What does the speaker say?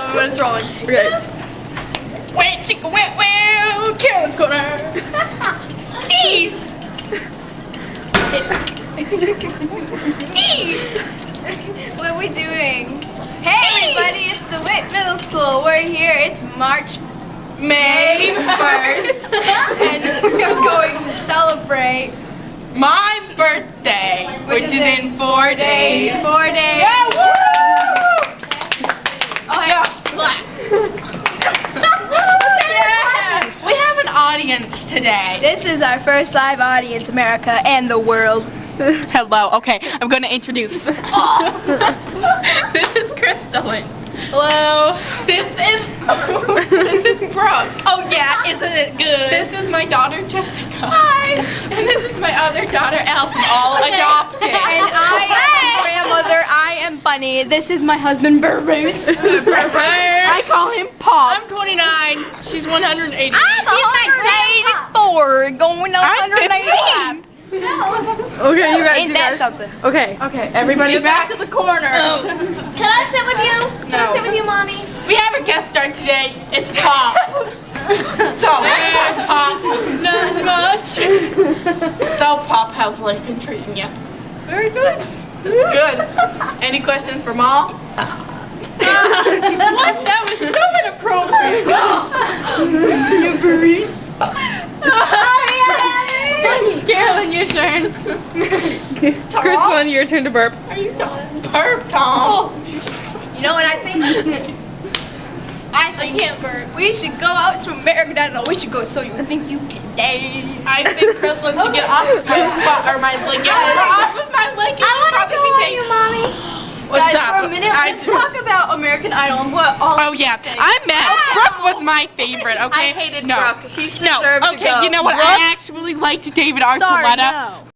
It's rolling. Okay. Wait, chicken, wait, well, Carolyn's corner. Please. What are we doing? Hey everybody, it's the Witt Middle School. We're here. It's May 1st. And we're going to celebrate My birthday, which is in 4 days. 4 days. Yeah, woo! Oh, hey. Yeah, black. Yeah. We have an audience today. This is our first live audience, America and the world. Hello. Okay, I'm going to introduce. This is Crystalline. Hello. This is Brooke. Oh yeah, isn't it good? This is my daughter Jessica. Hi. And this is my other daughter Allison, all adopted. And I am grandmother. I am Bunny. This is my husband Bruce. I call him Pop. I'm 29. She's 180. He's like 84, going on I'm 185. Okay, you guys. Ain't that something? Okay. Okay, everybody back to the corner. Can I sit with you? Can I sit with you, Mommy? We have a guest star today. It's Pop. So, Pop. Not much. So, Pop, how's life been treating you? Very good. That's good. Any questions for Mom? What? That was so inappropriate. You Bruce. Carolyn, your turn. Crystalline, your turn to burp. Are you done? Burp, Tom. You know what I think? I can't burp. We should go out to America. I don't know. We should go so you think you can dance. I think Crystalline should get off of my butt or my leg. Get off of my leg. I want to go on you, Mommy. What's Guys, up? for a minute, let's talk about American Idol and what all. Oh yeah, I'm mad. Brooke was my favorite. Okay. I hated no. Brooke. She No. deserved to Okay. go. You know what? Brooke? I actually liked David Archuleta.